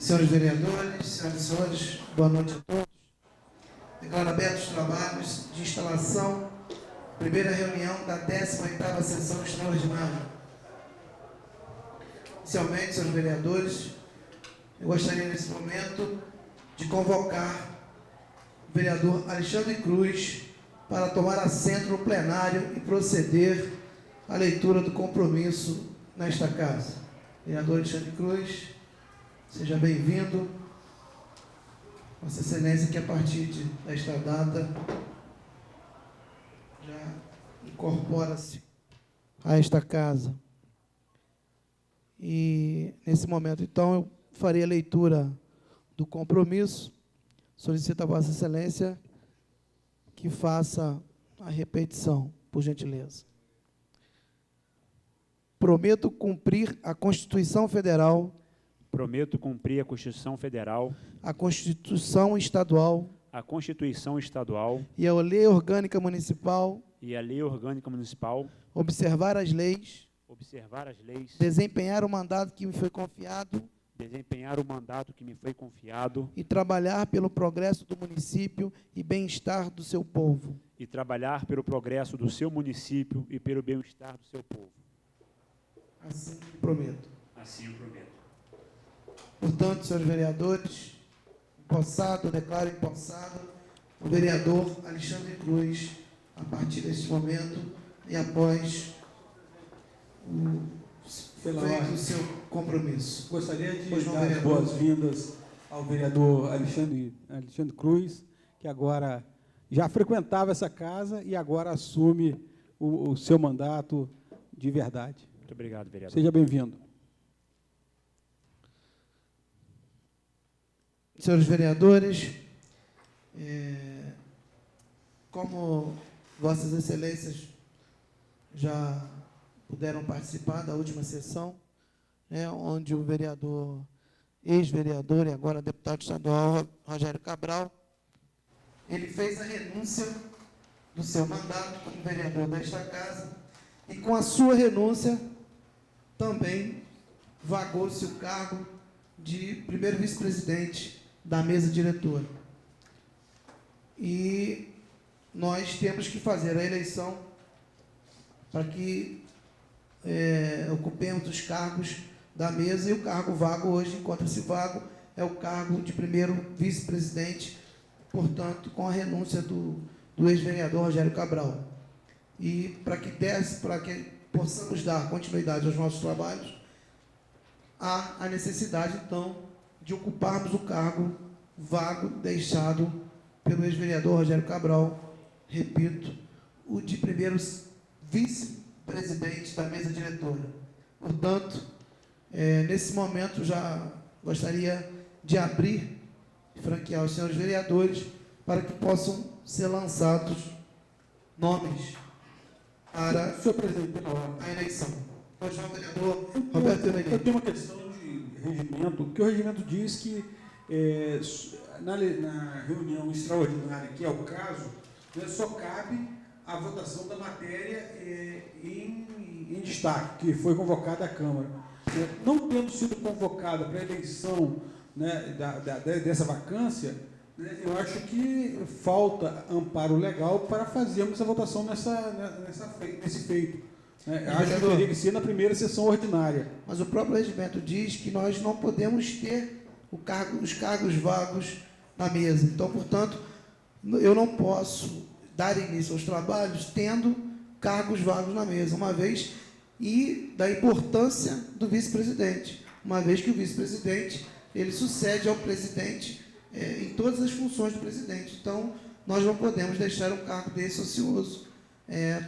Senhores vereadores, senhoras e senhores, boa noite a todos. Declaro abertos os trabalhos de instalação, primeira reunião da 18ª sessão extraordinária. Inicialmente, senhores vereadores, eu gostaria nesse momento de convocar o vereador Alexandre Cruz para tomar assento no plenário e proceder à leitura do compromisso nesta casa. Vereador Alexandre Cruz, seja bem-vindo. Vossa Excelência, que a partir desta data já incorpora-se a esta casa. E, nesse momento, então, eu farei a leitura do compromisso. Solicito a Vossa Excelência que faça a repetição, por gentileza. Prometo cumprir a Constituição Federal. Prometo cumprir a Constituição Federal, A Constituição Estadual. a Constituição Estadual E a Lei Orgânica Municipal. e a Lei Orgânica Municipal, Observar as leis. observar as leis, Desempenhar o mandato que me foi confiado. desempenhar o mandato que me foi confiado E trabalhar pelo progresso do município e bem-estar do seu povo. e trabalhar pelo progresso do seu município e pelo bem-estar do seu povo. Assim prometo. Assim eu prometo. Portanto, senhores vereadores, declaro empossado o vereador Alexandre Cruz, a partir deste momento e após feito o seu compromisso. Gostaria de Pois não, dar as vereador. boas-vindas ao vereador Alexandre Cruz, que agora já frequentava essa casa e agora assume o seu mandato de verdade. Muito obrigado, vereador. Seja bem-vindo. Senhores vereadores, como Vossas Excelências já puderam participar da última sessão, né, onde o vereador, ex-vereador e agora deputado estadual, Rogério Cabral, ele fez a renúncia do seu mandato como vereador desta casa e, com a sua renúncia, também vagou-se o cargo de primeiro vice-presidente da mesa diretora. E nós temos que fazer a eleição para que ocupemos os cargos da mesa, e o cargo vago hoje, encontra-se vago, é o cargo de primeiro vice-presidente, portanto, com a renúncia do ex-vereador Rogério Cabral. E para que possamos dar continuidade aos nossos trabalhos, há a necessidade, então, de ocuparmos o cargo vago deixado pelo ex-vereador Rogério Cabral, repito, o de primeiro vice-presidente da mesa diretora. Portanto, nesse momento, já gostaria de abrir e franquear os senhores vereadores para que possam ser lançados nomes para Senhor presidente, pela ordem. a eleição. Pois não, vereador Roberto Eu Benedito. tenho uma questão de regimento, que o regimento diz que na reunião extraordinária, que é o caso, né, só cabe a votação da matéria em destaque, que foi convocada à Câmara. Não tendo sido convocada para a eleição, né, dessa vacância, né, eu acho que falta amparo legal para fazermos a votação nesse feito. Acho que teria que ser na primeira sessão ordinária. Mas o próprio regimento diz que nós não podemos ter os cargos vagos na mesa. Então, portanto, eu não posso dar início aos trabalhos tendo cargos vagos na mesa, uma vez, e da importância do vice-presidente, uma vez que o vice-presidente, ele sucede ao presidente em todas as funções do presidente. Então, nós não podemos deixar um cargo desse ocioso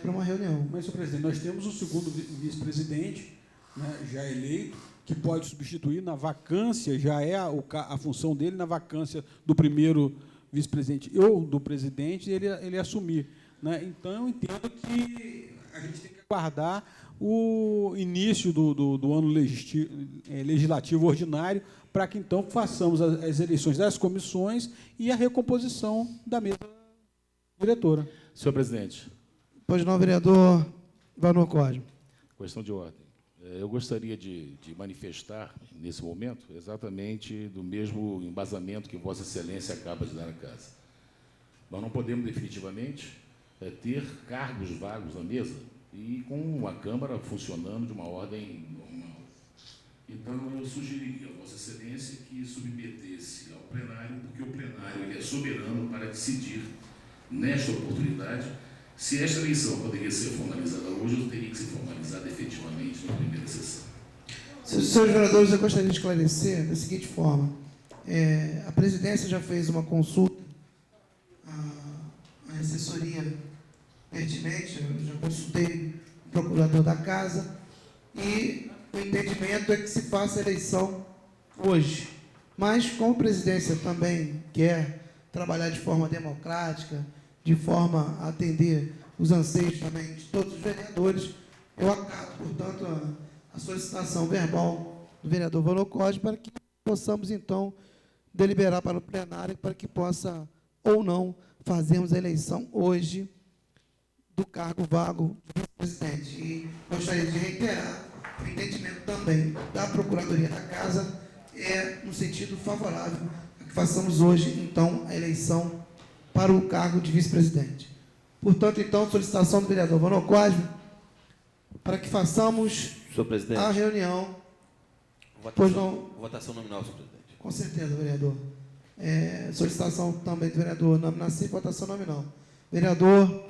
para uma reunião. Mas, senhor presidente, nós temos o segundo vice-presidente, né, já eleito, que pode substituir na vacância, já é a função dele na vacância do primeiro vice-presidente ou do presidente, ele assumir. Né? Então, eu entendo que a gente tem que aguardar o início do ano legislativo ordinário para que, então, façamos as eleições das comissões e a recomposição da mesa diretora. Senhor presidente, Pois não, vereador Vanor Cosme. questão de ordem. Eu gostaria de manifestar, nesse momento, exatamente do mesmo embasamento que Vossa Excelência acaba de dar à casa. Nós não podemos, definitivamente, ter cargos vagos na mesa e com a Câmara funcionando de uma ordem normal. Então, eu sugeriria a Vossa Excelência que submetesse ao plenário, porque o plenário ele é soberano para decidir, nesta oportunidade, se esta eleição poderia ser formalizada hoje ou teria que ser formalizada efetivamente na primeira sessão. Senhores vereadores, eu gostaria de esclarecer da seguinte forma. A presidência já fez uma consulta à assessoria pertinente, eu já consultei o procurador da casa e o entendimento é que se faça a eleição hoje. Mas, como a presidência também quer trabalhar de forma democrática, de forma a atender os anseios também de todos os vereadores, eu acato, portanto, a solicitação verbal do vereador Valor Cosme para que possamos, então, deliberar para o plenário para que possa, ou não, fazermos a eleição hoje do cargo vago de vice-presidente. E gostaria de reiterar o entendimento também da Procuradoria da Casa no sentido favorável a que façamos hoje, então, a eleição para o cargo de vice-presidente. Portanto, então, solicitação do vereador Valor Cosme para que façamos a reunião. Votação nominal, senhor presidente. Com certeza, vereador. Solicitação também do vereador Nami Nassif, votação nominal. Vereador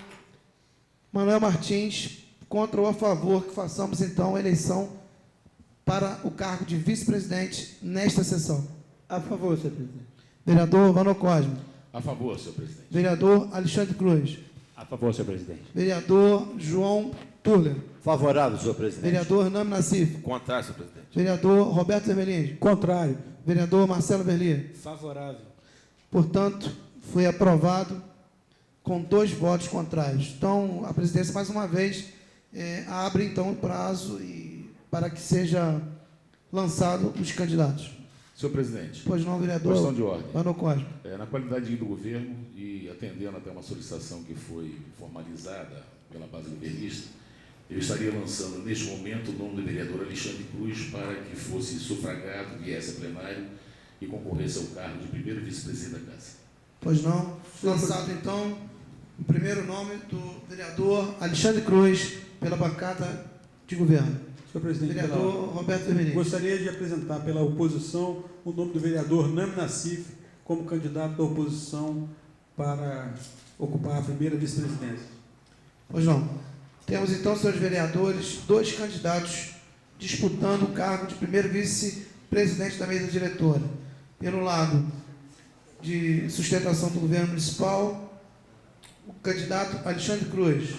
Manuel Martins, contra ou a favor que façamos, então, a eleição para o cargo de vice-presidente nesta sessão? A favor, senhor presidente. Vereador Valor Cosme. A favor, senhor presidente. Vereador Alexandre Cruz. A favor, senhor presidente. Vereador João Turler. Favorável, senhor presidente. Vereador Nami Nassif. Contrário, senhor presidente. Vereador Roberto Vermelhinho. Contrário. Vereador Marcelo Berli. Favorável. Portanto, foi aprovado com 2 votos contrários. Então, a presidência, mais uma vez, abre, então, o prazo para que seja lançado os candidatos. Senhor presidente. Pois não, vereador. Questão de ordem. Valor Cosme. Na qualidade do governo e atendendo até uma solicitação que foi formalizada pela base governista, eu estaria lançando, neste momento, o nome do vereador Alexandre Cruz para que fosse sufragado, viesse a plenário e concorresse ao cargo de primeiro vice-presidente da Casa. Pois não. Lançado, então, o primeiro nome do vereador Alexandre Cruz pela bancada de governo. Senhor presidente, Vereador Roberto Vermelhinho. gostaria de apresentar pela oposição o nome do vereador Nami Nassif como candidato da oposição para ocupar a primeira vice-presidência. Pois não. Temos, então, senhores vereadores, 2 candidatos disputando o cargo de primeiro vice-presidente da mesa diretora. Pelo lado de sustentação do governo municipal, o candidato Alexandre Cruz.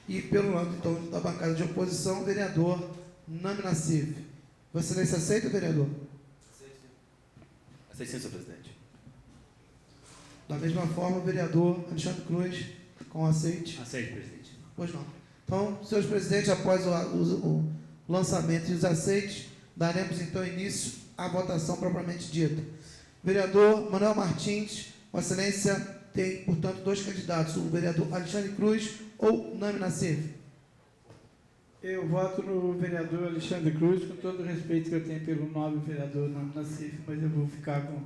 E pelo lado, então, da bancada de oposição, o vereador Nami Nassif. Vossa Excelência aceita, vereador? Aceito sim, senhor presidente. Da mesma forma, o vereador Alexandre Cruz, com aceite. Aceito, presidente. Pois não. Então, senhores presidentes, após o lançamento e os aceites, daremos, então, início à votação propriamente dita. Vereador Manuel Martins, Vossa Excelência tem, portanto, 2 candidatos, o vereador Alexandre Cruz ou Nami Nassif. Eu voto no vereador Alexandre Cruz, com todo o respeito que eu tenho pelo nobre vereador Nami Nassif, mas eu vou ficar com o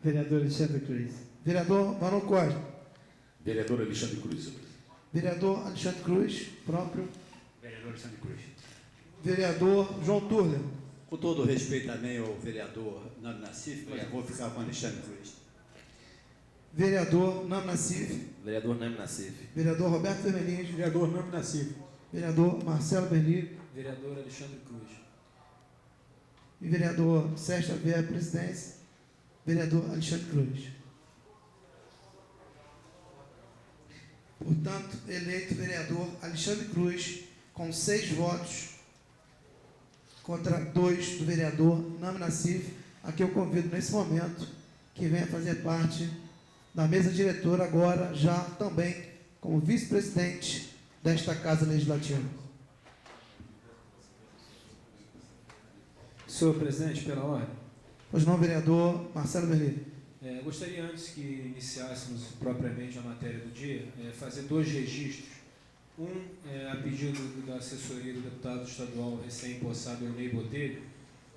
vereador Alexandre Cruz. Vereador Valor Cosme. Vereador Alexandre Cruz, senhor presidente. Vereador Alexandre Cruz, próprio. Vereador Alexandre Cruz. Vereador João Turler. Com todo o respeito também ao vereador Nami Nassif, mas eu vou ficar com Alexandre Cruz. Vereador Nami Nassif. Vereador Nami Nassif. Vereador Roberto Vermelhinho. Vereador Nami Nassif. Vereador Marcelo Berli. Vereador Alexandre Cruz. E vereador Sérgio Xavier, presidência. Vereador Alexandre Cruz. Portanto, eleito vereador Alexandre Cruz, com 6 votos contra 2 do vereador Nami Nassif, a que eu convido nesse momento que venha fazer parte da mesa diretora, agora já também como vice-presidente desta Casa Legislativa. Senhor presidente, pela ordem. Pois não, vereador Marcelo Berli. Gostaria, antes que iniciássemos propriamente a matéria do dia, fazer 2 registros. A pedido da assessoria do deputado estadual recém-possado Eunei Botelho,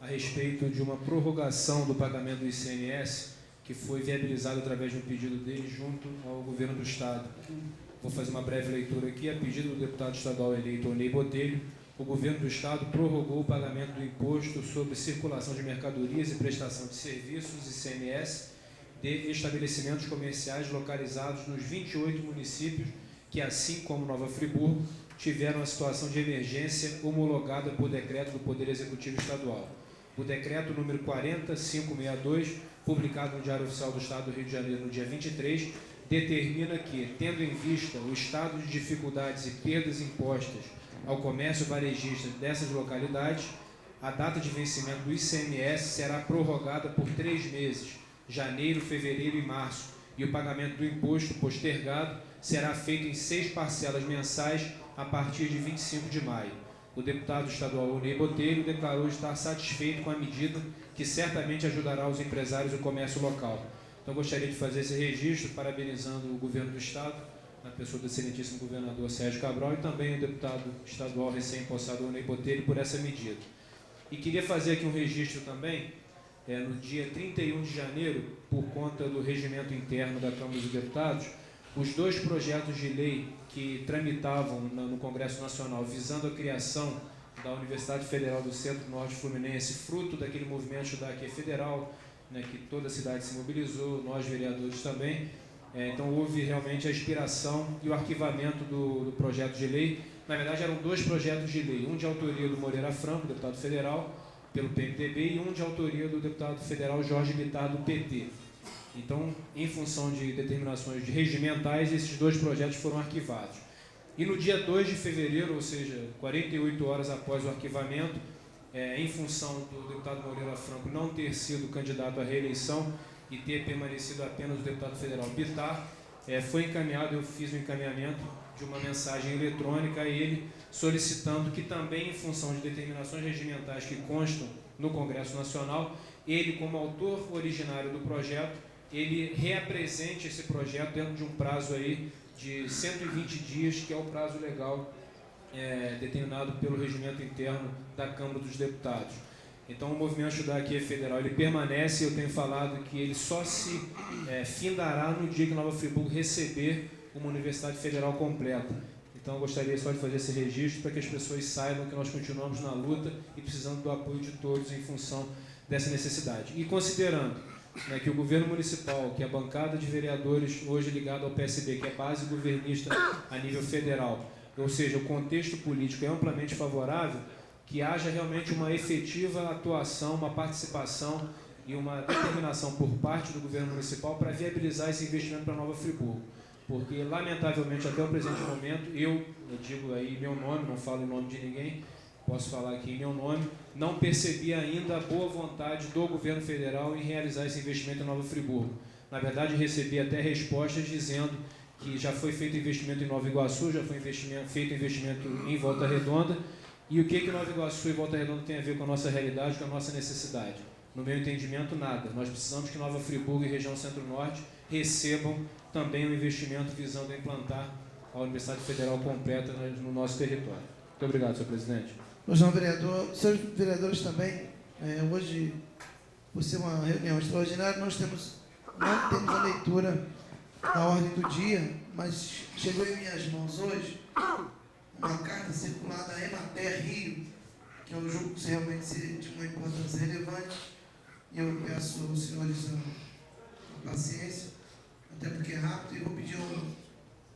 a respeito de uma prorrogação do pagamento do ICMS, que foi viabilizado através de um pedido dele junto ao governo do Estado. Vou fazer uma breve leitura aqui. A pedido do deputado estadual eleito Eunei Botelho, o governo do Estado prorrogou o pagamento do imposto sobre circulação de mercadorias e prestação de serviços, ICMS, de estabelecimentos comerciais localizados nos 28 municípios que, assim como Nova Friburgo, tiveram a situação de emergência homologada por decreto do Poder Executivo Estadual. O decreto número 40562, publicado no Diário Oficial do Estado do Rio de Janeiro no dia 23, determina que, tendo em vista o estado de dificuldades e perdas impostas ao comércio varejista dessas localidades, a data de vencimento do ICMS será prorrogada por 3 meses, janeiro, fevereiro e março, e o pagamento do imposto postergado será feito em 6 parcelas mensais a partir de 25 de maio. O deputado estadual Eunei Botelho declarou estar satisfeito com a medida, que certamente ajudará os empresários e o comércio local. Então, gostaria de fazer esse registro, parabenizando o governo do Estado, na pessoa do excelentíssimo governador Sérgio Cabral, e também o deputado estadual recém-possado Eunei Botelho por essa medida. E queria fazer aqui um registro também, no dia 31 de janeiro, por conta do regimento interno da Câmara dos Deputados, os 2 projetos de lei que tramitavam no Congresso Nacional visando a criação da Universidade Federal do Centro-Norte Fluminense, fruto daquele movimento Estudar Aqui é Federal, que toda a cidade se mobilizou, nós vereadores também. Então houve realmente a inspiração e o arquivamento do projeto de lei. Na verdade eram 2 projetos de lei, um de autoria do Moreira Franco, deputado federal, pelo PMDB, e um de autoria do deputado federal Jorge Bittar, do PT. Então, em função de determinações regimentais, esses 2 projetos foram arquivados. E no dia 2 de fevereiro, ou seja, 48 horas após o arquivamento, em função do deputado Moreira Franco não ter sido candidato à reeleição e ter permanecido apenas o deputado federal Bittar, foi encaminhado, eu fiz o encaminhamento de uma mensagem eletrônica a ele, solicitando que também, em função de determinações regimentais que constam no Congresso Nacional, ele, como autor originário do projeto, ele reapresente esse projeto dentro de um prazo aí de 120 dias, que é o prazo legal determinado pelo regimento interno da Câmara dos Deputados. Então, o Movimento Estudar Aqui é Federal, ele permanece, eu tenho falado que ele só se findará no dia que Nova Friburgo receber uma universidade federal completa. Então, eu gostaria só de fazer esse registro para que as pessoas saibam que nós continuamos na luta e precisando do apoio de todos em função dessa necessidade. E considerando que o governo municipal, que é a bancada de vereadores hoje ligada ao PSB, que é base governista a nível federal, ou seja, o contexto político é amplamente favorável, que haja realmente uma efetiva atuação, uma participação e uma determinação por parte do governo municipal para viabilizar esse investimento para Nova Friburgo. Porque, lamentavelmente, até o presente momento, eu digo aí meu nome, não falo em nome de ninguém, posso falar aqui em meu nome, não percebi ainda a boa vontade do governo federal em realizar esse investimento em Nova Friburgo. Na verdade, recebi até respostas dizendo que já foi feito investimento em Nova Iguaçu, já foi feito investimento em Volta Redonda, e o que Nova Iguaçu e Volta Redonda tem a ver com a nossa realidade, com a nossa necessidade? No meu entendimento, nada. Nós precisamos que Nova Friburgo e região Centro-Norte recebam também um investimento visando implantar a Universidade Federal completa no nosso território. Muito obrigado, senhor presidente. Pois não, vereador. Senhores vereadores também, hoje, por ser uma reunião extraordinária, não temos a leitura da ordem do dia, mas chegou em minhas mãos hoje uma carta circulada da Emater Rio, que eu julgo que realmente seria de uma importância relevante, e eu peço aos senhores a paciência, até porque é rápido, e vou pedir ao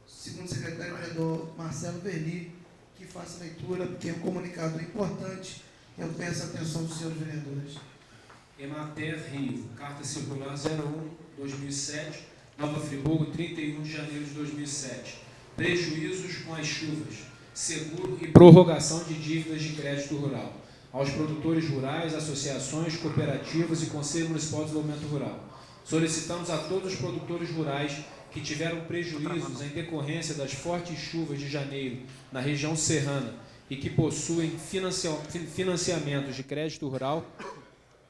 segundo secretário, o vereador Marcelo Verli, que faça a leitura, porque é um comunicado importante, e eu peço a atenção dos senhores vereadores. Emater Rio, carta circular 01/2007, Nova Friburgo, 31 de janeiro de 2007. Prejuízos com as chuvas, seguro e prorrogação de dívidas de crédito rural aos produtores rurais, associações, cooperativas e Conselho Municipal de Desenvolvimento Rural. Solicitamos a todos os produtores rurais que tiveram prejuízos em decorrência das fortes chuvas de janeiro na região serrana e que possuem financiamentos de crédito rural,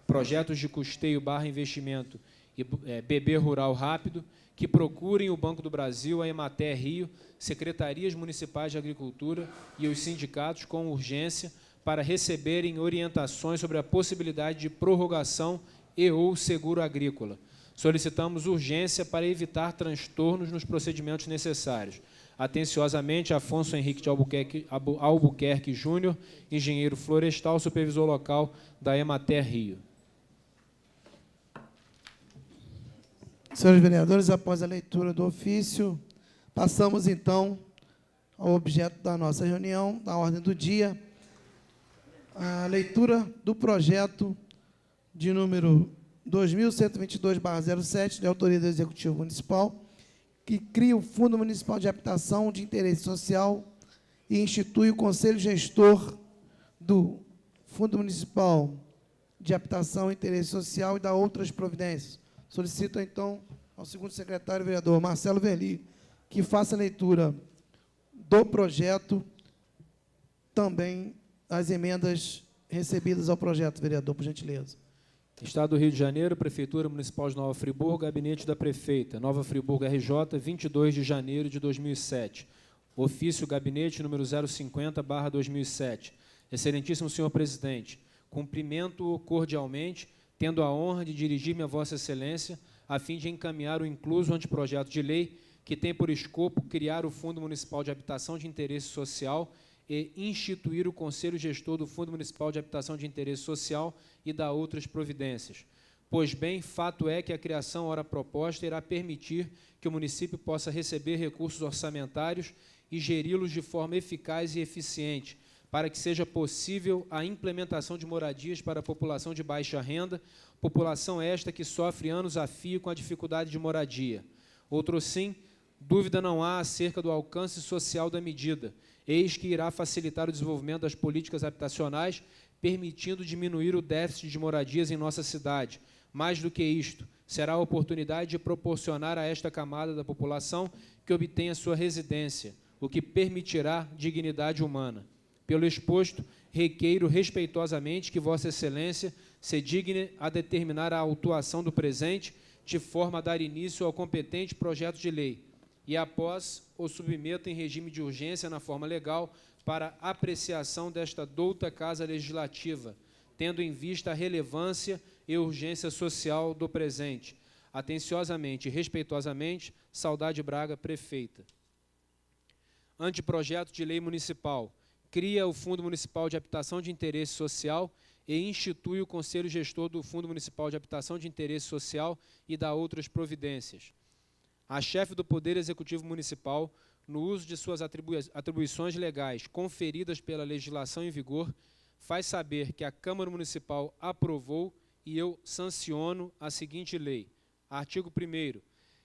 projetos de custeio / investimento e Bebê Rural Rápido, que procurem o Banco do Brasil, a Emater Rio, secretarias municipais de agricultura e os sindicatos com urgência para receberem orientações sobre a possibilidade de prorrogação e ou seguro agrícola. Solicitamos urgência para evitar transtornos nos procedimentos necessários. Atenciosamente, Afonso Henrique de Albuquerque Júnior, engenheiro florestal, supervisor local da Emater Rio. Senhores vereadores, após a leitura do ofício, passamos, então, ao objeto da nossa reunião, da ordem do dia, a leitura do projeto de número 2122/07, de autoria do Executivo Municipal, que cria o Fundo Municipal de Habitação de Interesse Social e institui o Conselho Gestor do Fundo Municipal de Habitação e Interesse Social e dá outras providências. Solicito, então, ao segundo secretário, vereador Marcelo Verli, que faça a leitura do projeto, também as emendas recebidas ao projeto, vereador, por gentileza. Estado do Rio de Janeiro, Prefeitura Municipal de Nova Friburgo, Gabinete da Prefeita, Nova Friburgo RJ, 22 de janeiro de 2007. Ofício Gabinete número 050/2007. Excelentíssimo senhor presidente, cumprimento cordialmente, tendo a honra de dirigir-me a Vossa Excelência, a fim de encaminhar o incluso anteprojeto de lei que tem por escopo criar o Fundo Municipal de Habitação de Interesse Social e instituir o Conselho Gestor do Fundo Municipal de Habitação de Interesse Social e dar outras providências. Pois bem, fato é que a criação ora proposta irá permitir que o município possa receber recursos orçamentários e geri-los de forma eficaz e eficiente, para que seja possível a implementação de moradias para a população de baixa renda, população esta que sofre anos a fio com a dificuldade de moradia. Outro sim, dúvida não há acerca do alcance social da medida, eis que irá facilitar o desenvolvimento das políticas habitacionais, permitindo diminuir o déficit de moradias em nossa cidade. Mais do que isto, será a oportunidade de proporcionar a esta camada da população que obtenha sua residência, o que permitirá dignidade humana. Pelo exposto, requeiro respeitosamente que Vossa Excelência se digne a determinar a autuação do presente, de forma a dar início ao competente projeto de lei, e após o submeto em regime de urgência na forma legal para apreciação desta douta Casa Legislativa, tendo em vista a relevância e urgência social do presente. Atenciosamente e respeitosamente, Saudade Braga, Prefeita. Anteprojeto de Lei Municipal. Cria o Fundo Municipal de Habitação de Interesse Social e institui o Conselho Gestor do Fundo Municipal de Habitação de Interesse Social e dá outras providências. A chefe do Poder Executivo Municipal, no uso de suas atribuições legais conferidas pela legislação em vigor, faz saber que a Câmara Municipal aprovou e eu sanciono a seguinte lei. Artigo 1º.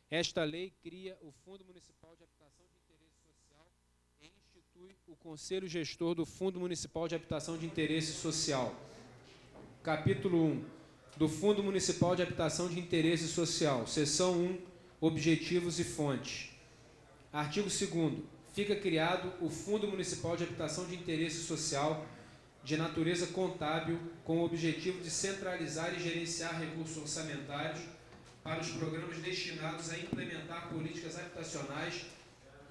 Esta lei cria o Fundo Municipal de Habitação de Interesse Social e institui o Conselho Gestor do Fundo Municipal de Habitação de Interesse Social. Capítulo 1. Do Fundo Municipal de Habitação de Interesse Social. Seção 1. Objetivos e fontes. Artigo 2º. Fica criado o Fundo Municipal de Habitação de Interesse Social de natureza contábil com o objetivo de centralizar e gerenciar recursos orçamentários para os programas destinados a implementar políticas habitacionais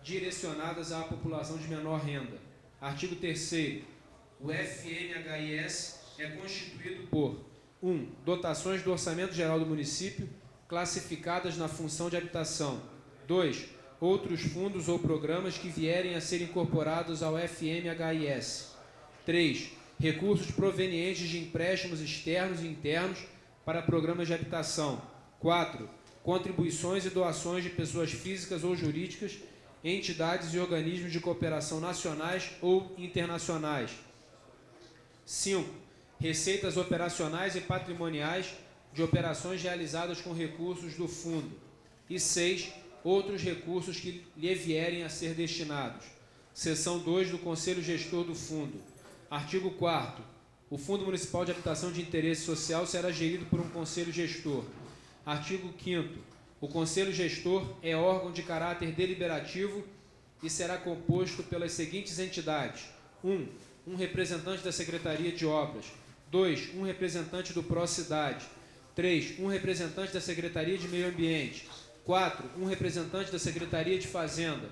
direcionadas à população de menor renda. Artigo 3º. O FMHIS é constituído por 1. Dotações do Orçamento Geral do Município classificadas na função de habitação. 2. Outros fundos ou programas que vierem a ser incorporados ao FMHIS. 3. Recursos provenientes de empréstimos externos e internos para programas de habitação. 4. Contribuições e doações de pessoas físicas ou jurídicas, entidades e organismos de cooperação nacionais ou internacionais. 5. Receitas operacionais e patrimoniais de operações realizadas com recursos do fundo. E 6. Outros recursos que lhe vierem a ser destinados. Seção 2 do Conselho Gestor do Fundo. Artigo 4º. O Fundo Municipal de Habitação de Interesse Social será gerido por um Conselho Gestor. Artigo 5º. O Conselho Gestor é órgão de caráter deliberativo e será composto pelas seguintes entidades. 1. Um representante da Secretaria de Obras. 2. Um representante do Procidade. 3. Um representante da Secretaria de Meio Ambiente. 4. Um representante da Secretaria de Fazenda.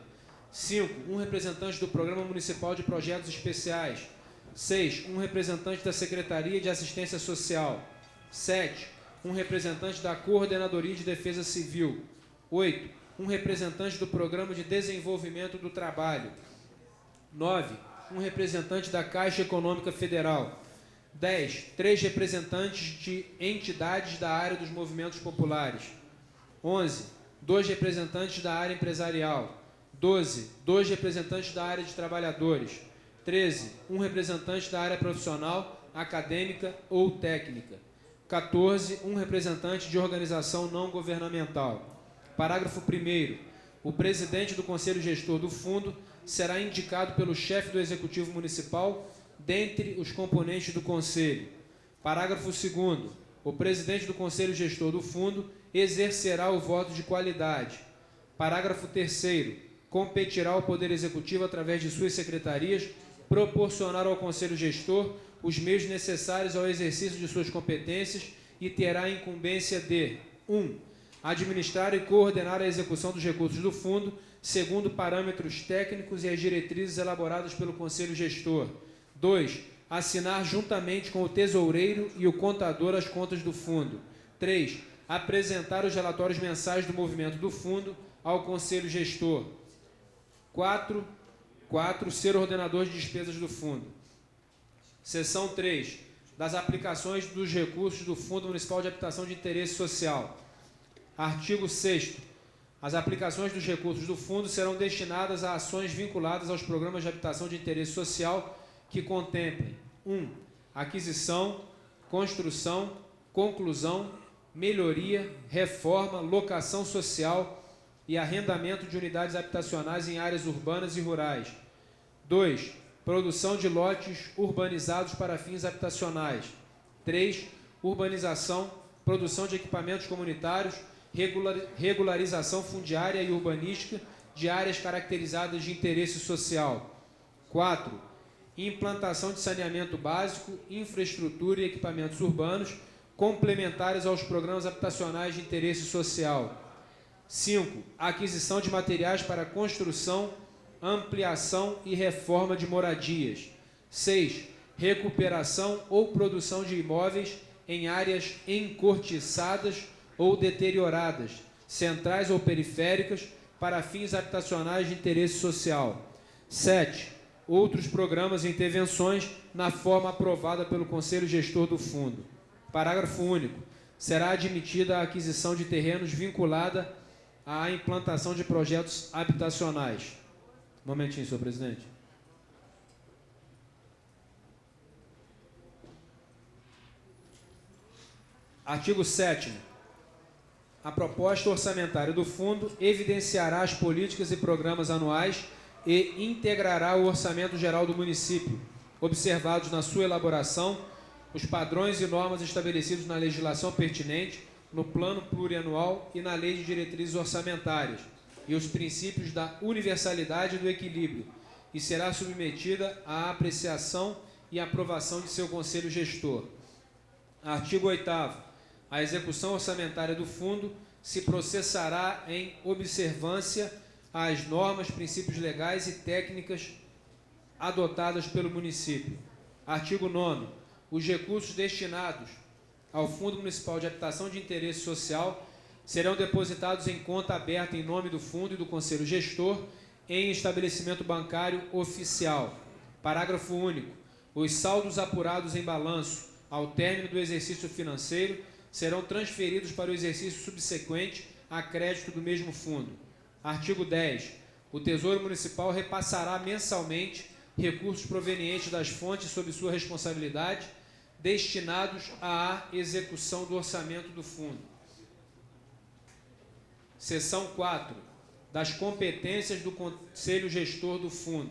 5. Um representante do Programa Municipal de Projetos Especiais. 6. Um representante da Secretaria de Assistência Social. 7. Um representante da Coordenadoria de Defesa Civil. 8. Um representante do Programa de Desenvolvimento do Trabalho. 9. Um representante da Caixa Econômica Federal. 10. 3 representantes de entidades da área dos movimentos populares. 11. 2 representantes da área empresarial. 12. 2 representantes da área de trabalhadores. 13. Um representante da área profissional, acadêmica ou técnica. 14. Um representante de organização não governamental. Parágrafo 1º. O presidente do Conselho Gestor do Fundo será indicado pelo chefe do Executivo Municipal dentre os componentes do Conselho. Parágrafo 2º. O presidente do Conselho Gestor do Fundo exercerá o voto de qualidade. Parágrafo 3º. Competirá ao Poder Executivo, através de suas secretarias, proporcionar ao Conselho Gestor os meios necessários ao exercício de suas competências e terá a incumbência de 1. Administrar e coordenar a execução dos recursos do Fundo, segundo parâmetros técnicos e as diretrizes elaboradas pelo Conselho Gestor. 2. Assinar juntamente com o tesoureiro e o contador as contas do Fundo. 3. Apresentar os relatórios mensais do movimento do Fundo ao Conselho Gestor. 4. Ser ordenador de despesas do Fundo. Seção 3. Das aplicações dos recursos do Fundo Municipal de Habitação de Interesse Social. Artigo 6º. As aplicações dos recursos do Fundo serão destinadas a ações vinculadas aos programas de habitação de interesse social que contemplem 1. Aquisição, construção, conclusão, melhoria, reforma, locação social e arrendamento de unidades habitacionais em áreas urbanas e rurais. 2. Produção de lotes urbanizados para fins habitacionais. 3. Urbanização, produção de equipamentos comunitários, regularização fundiária e urbanística de áreas caracterizadas de interesse social. 4. Implantação de saneamento básico, infraestrutura e equipamentos urbanos complementares aos programas habitacionais de interesse social. 5. Aquisição de materiais para construção, ampliação e reforma de moradias. 6. Recuperação ou produção de imóveis em áreas encortiçadas ou deterioradas, centrais ou periféricas, para fins habitacionais de interesse social. 7. Outros programas e intervenções na forma aprovada pelo Conselho Gestor do Fundo. Parágrafo único. Será admitida a aquisição de terrenos vinculada à implantação de projetos habitacionais. Um momentinho, senhor presidente. Artigo 7º. A proposta orçamentária do Fundo evidenciará as políticas e programas anuais e integrará o Orçamento Geral do Município, observados na sua elaboração os padrões e normas estabelecidos na legislação pertinente, no Plano Plurianual e na Lei de Diretrizes Orçamentárias, e os princípios da universalidade e do equilíbrio, e será submetida à apreciação e aprovação de seu Conselho Gestor. Artigo 8º. A execução orçamentária do Fundo se processará em observância às normas, princípios legais e técnicas adotadas pelo município. Artigo 9º. Os recursos destinados ao Fundo Municipal de Habitação de Interesse Social serão depositados em conta aberta em nome do Fundo e do Conselho Gestor em estabelecimento bancário oficial. Parágrafo único. Os saldos apurados em balanço ao término do exercício financeiro serão transferidos para o exercício subsequente a crédito do mesmo fundo. Artigo 10. O Tesouro Municipal repassará mensalmente recursos provenientes das fontes sob sua responsabilidade, destinados à execução do orçamento do fundo. Seção 4. Das competências do Conselho Gestor do Fundo.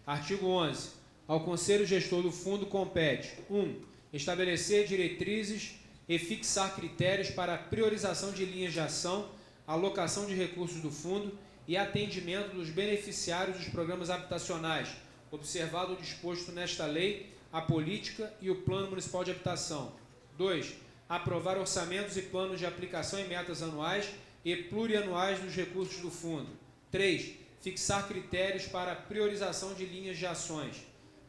Artigo 11. Ao Conselho Gestor do Fundo compete 1. Estabelecer diretrizes e fixar critérios para a priorização de linhas de ação, alocação de recursos do fundo e atendimento dos beneficiários dos programas habitacionais, observado o disposto nesta lei, a política e o Plano Municipal de Habitação. 2. aprovar orçamentos e planos de aplicação e metas anuais e plurianuais dos recursos do fundo. 3. Fixar critérios para priorização de linhas de ações.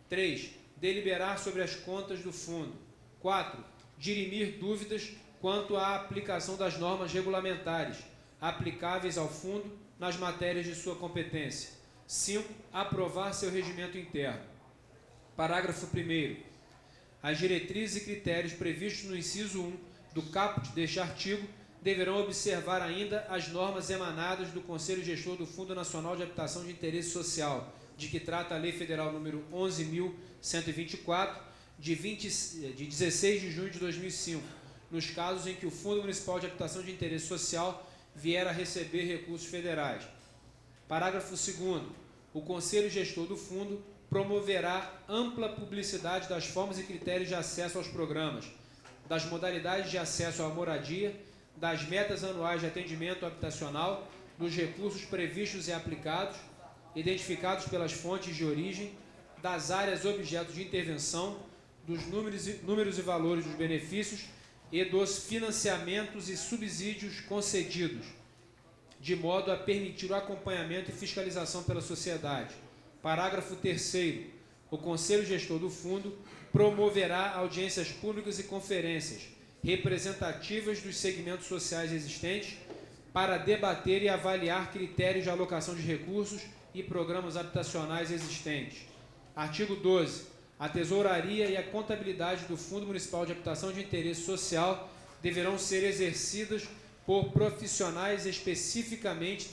3. Deliberar sobre as contas do fundo. 4. Dirimir dúvidas quanto à aplicação das normas regulamentares aplicáveis ao fundo nas matérias de sua competência. 5. Aprovar seu regimento interno. Parágrafo 1º. As diretrizes e critérios previstos no inciso 1 do caput deste artigo deverão observar ainda as normas emanadas do Conselho Gestor do Fundo Nacional de Habitação de Interesse Social, de que trata a Lei Federal número 11.124, de 16 de junho de 2005, nos casos em que o Fundo Municipal de Habitação de Interesse Social vier a receber recursos federais. Parágrafo 2º. O Conselho Gestor do Fundo promoverá ampla publicidade das formas e critérios de acesso aos programas, das modalidades de acesso à moradia, das metas anuais de atendimento habitacional, dos recursos previstos e aplicados, identificados pelas fontes de origem, das áreas objeto de intervenção, dos números e valores dos benefícios e dos financiamentos e subsídios concedidos, de modo a permitir o acompanhamento e fiscalização pela sociedade. Parágrafo 3º. O Conselho Gestor do Fundo promoverá audiências públicas e conferências representativas dos segmentos sociais existentes para debater e avaliar critérios de alocação de recursos e programas habitacionais existentes. Artigo 12. A tesouraria e a contabilidade do Fundo Municipal de Habitação de Interesse Social deverão ser exercidas por profissionais especificamente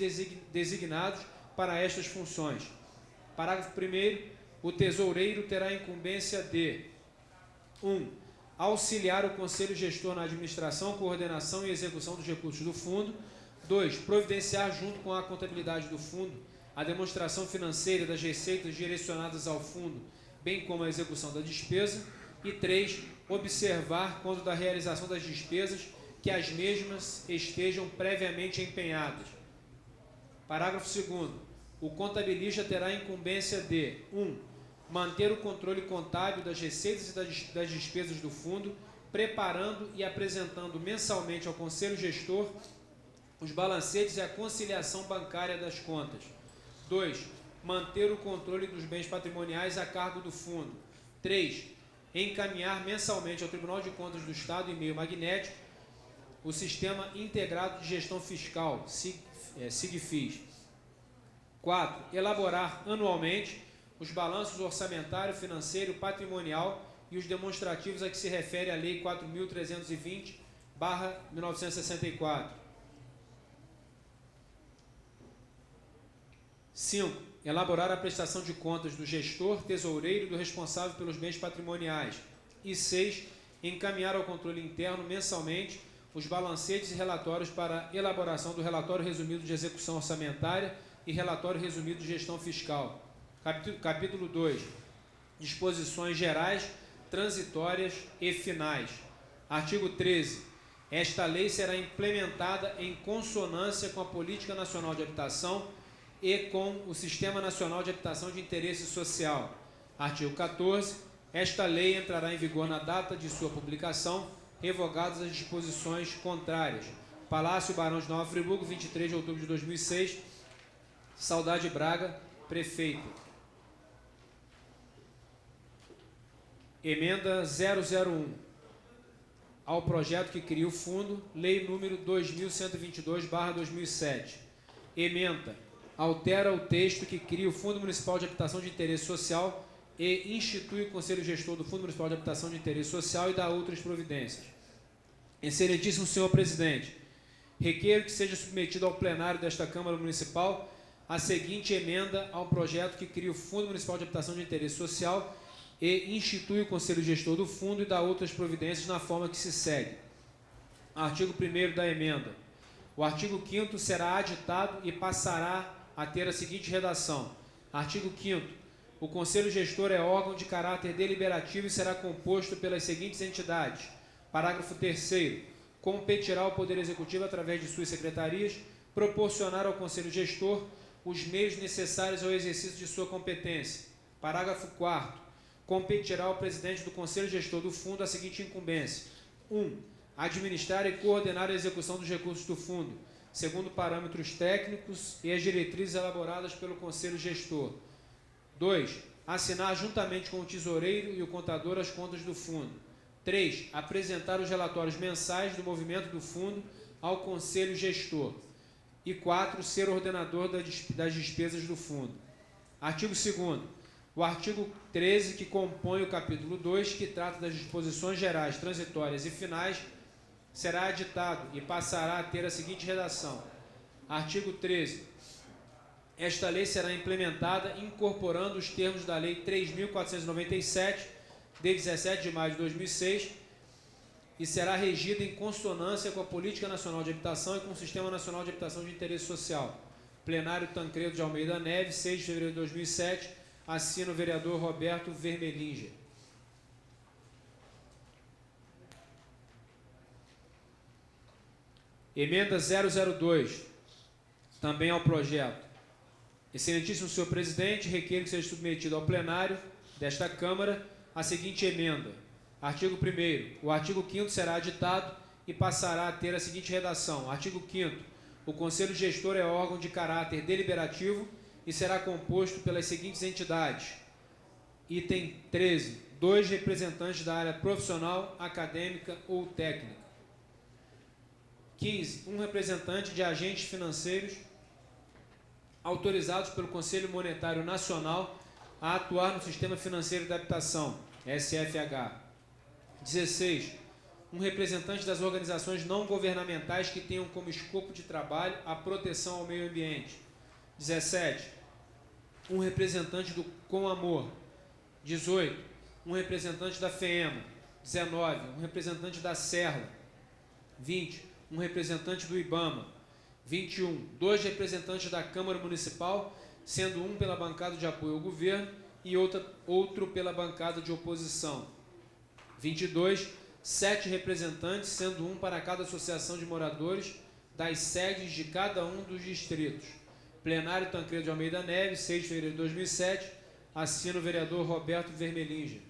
designados para estas funções. Parágrafo 1º. O tesoureiro terá a incumbência de 1. Auxiliar o Conselho Gestor na administração, coordenação e execução dos recursos do Fundo. 2. Providenciar, junto com a contabilidade do Fundo, a demonstração financeira das receitas direcionadas ao Fundo, bem como a execução da despesa. E 3. Observar, quando da realização das despesas, que as mesmas estejam previamente empenhadas. Parágrafo 2º. O contabilista terá a incumbência de 1. Manter o controle contábil das receitas e das despesas do fundo, preparando e apresentando mensalmente ao Conselho Gestor os balancetes e a conciliação bancária das contas. 2. Manter o controle dos bens patrimoniais a cargo do fundo. 3. Encaminhar mensalmente ao Tribunal de Contas do Estado, e-mail magnético, o Sistema Integrado de Gestão Fiscal, SIGFIS. 4. Elaborar anualmente os balanços orçamentário, financeiro, patrimonial e os demonstrativos a que se refere a Lei 4.320/1964. 5. Elaborar a prestação de contas do gestor, tesoureiro e do responsável pelos bens patrimoniais. E 6. Encaminhar ao controle interno mensalmente os balancetes e relatórios para elaboração do relatório resumido de execução orçamentária e relatório resumido de gestão fiscal. Capítulo 2. Disposições gerais, transitórias e finais. Artigo 13. Esta lei será implementada em consonância com a Política Nacional de Habitação e com o Sistema Nacional de Habitação de Interesse Social. Artigo 14. Esta lei entrará em vigor na data de sua publicação, revogadas as disposições contrárias. Palácio Barão de Nova Friburgo, 23 de outubro de 2006. Saudade Braga, prefeito. Emenda 001 ao projeto que cria o fundo, Lei número 2122/2007. Emenda altera o texto que cria o Fundo Municipal de Habitação de Interesse Social e institui o Conselho Gestor do Fundo Municipal de Habitação de Interesse Social e dá outras providências. Excelentíssimo senhor presidente, requeiro que seja submetido ao plenário desta Câmara Municipal a seguinte emenda ao projeto que cria o Fundo Municipal de Habitação de Interesse Social e institui o Conselho Gestor do Fundo e dá outras providências na forma que se segue. Artigo 1º da emenda. O artigo 5º será aditado e passará a ter a seguinte redação. Artigo 5º. O Conselho Gestor é órgão de caráter deliberativo e será composto pelas seguintes entidades. Parágrafo 3º. Competirá ao Poder Executivo, através de suas secretarias, proporcionar ao Conselho Gestor os meios necessários ao exercício de sua competência. Parágrafo 4º. Competirá ao presidente do Conselho Gestor do Fundo a seguinte incumbência. 1. administrar e coordenar a execução dos recursos do fundo, segundo parâmetros técnicos e as diretrizes elaboradas pelo Conselho Gestor. 2. Assinar juntamente com o tesoureiro e o contador as contas do fundo. 3. Apresentar os relatórios mensais do movimento do fundo ao Conselho Gestor. E 4. Ser ordenador das despesas do fundo. Artigo 2º. O artigo 13, que compõe o capítulo 2, que trata das disposições gerais, transitórias e finais, será editado e passará a ter a seguinte redação. Artigo 13. Esta lei será implementada incorporando os termos da Lei 3.497, de 17 de maio de 2006, e será regida em consonância com a Política Nacional de Habitação e com o Sistema Nacional de Habitação de Interesse Social. Plenário Tancredo de Almeida Neves, 6 de fevereiro de 2007, assina o vereador Roberto Vermelinger. Emenda 002, também ao projeto. Excelentíssimo senhor presidente, requer que seja submetido ao plenário desta Câmara a seguinte emenda. Artigo 1º. O artigo 5º será editado e passará a ter a seguinte redação. Artigo 5º. O Conselho Gestor é órgão de caráter deliberativo e será composto pelas seguintes entidades. Item 13. 2 representantes da área profissional, acadêmica ou técnica. 15. Um representante de agentes financeiros autorizados pelo Conselho Monetário Nacional a atuar no Sistema Financeiro da Habitação, SFH. 16. Um representante das organizações não governamentais que tenham como escopo de trabalho a proteção ao meio ambiente. 17. Um representante do Com Amor. 18. Um representante da FEEMA. 19. Um representante da Serra. 20. Um representante do IBAMA. 21. 2 representantes da Câmara Municipal, sendo um pela bancada de apoio ao governo e outro pela bancada de oposição. 22. 7 representantes, sendo um para cada associação de moradores das sedes de cada um dos distritos. Plenário Tancredo de Almeida Neves, 6 de fevereiro de 2007, assina o vereador Roberto Vermelinger.